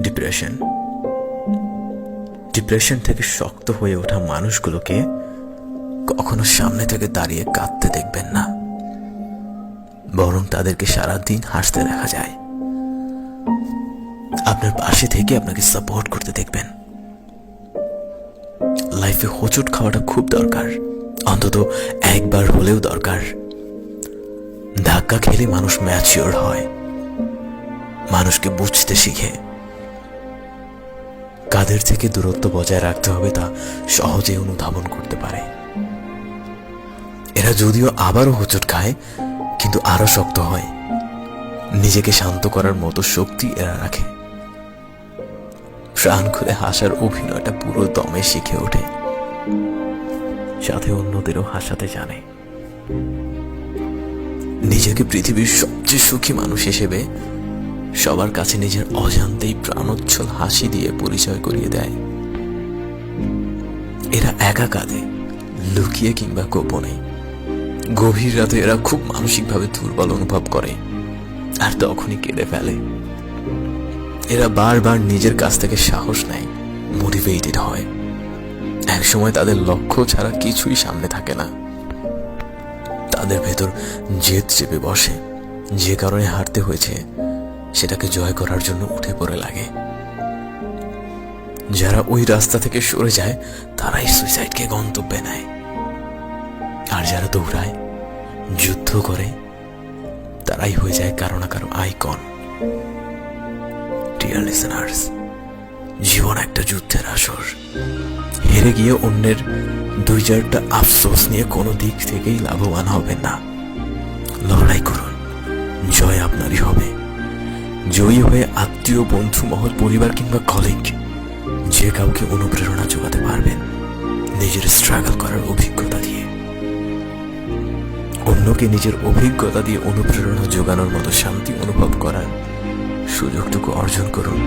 Depression depression থেকে শক্ত হয়ে ওঠা মানুষগুলোকে কখনো সামনে থেকে দাঁড়িয়ে কাঁদতে দেখবেন না, বরং তাদেরকে সারাদিন হাসতে দেখা যায়। আপনার পাশে থেকে আপনাকে সাপোর্ট করতে দেখবেন। লাইফে হোঁচট খাওয়াটা খুব দরকার, অন্তত একবার হলেও দরকার। ধাক্কা খেলে মানুষ ম্যাচিওর হয়, মানুষকে বুঝতে শিখে। কাদের থেকে দূরত্ব বজায় রাখতে হবে তা সহজে অনুধাবন করতে পারে। এরা যদিও আবারও হোঁচট খায়, কিন্তু আরো শক্ত হয়। নিজেকে শান্ত করার মতো শক্তি এরা রাখে। প্রাণ খুলে হাসার অভিনয়টা পুরো দমে শিখে ওঠে, সাথে অন্যদেরও হাসাতে জানে। নিজেকে পৃথিবীর সবচেয়ে সুখী মানুষ হিসেবে সবার কাছে নিজের অজান্তেই প্রাণোচ্ছল হাসি দিয়ে পরিচয় করিয়ে দেয়। এরা একা কাঁদে, লুকিয়ে কিংবা গোপনে। গভীর রাতে এরা খুব মানসিকভাবে দুর্বল অনুভব করে, আর তখনই কেঁদে ফেলে। এরা বারবার নিজের কাছ থেকে সাহস নেয়, মোটিভেটেড হয়। একসময় তাদের লক্ষ্য ছাড়া কিছুই সামনে থাকে না। তাদের ভেতর জেদ চেপে বসে, যে কারণে হারতে হয়েছে সেটাকে জয় করার জন্য উঠে পড়ে লাগে। যারা ওই রাস্তা থেকে সরে যায় তারাই সুইসাইডকে গন্তব্যে নেয়, আর যারা দৌড়ায়, যুদ্ধ করে, তারাই হয়ে যায় কারো না কারো আইকন। ডিয়ার লিসেনার্স, জীবন একটা যুদ্ধের আসর। হেরে গিয়ে অন্যের দুই চারটা আফসোস নিয়ে কোনো দিক থেকেই লাভবান হবেন না। লড়াই করুন, জয় আপনারই হবে। জয়ী হয়ে আত্মীয়, বন্ধু মহল, পরিবার কিংবা কলিগ, যে কাউকে অনুপ্রেরণা যোগাতে পারবেন নিজের স্ট্রাগল করার অভিজ্ঞতা দিয়ে। অন্যকে নিজের অভিজ্ঞতা দিয়ে অনুপ্রেরণা যোগানোর মতো শান্তি অনুভব করার সুযোগটুকু অর্জন করুন।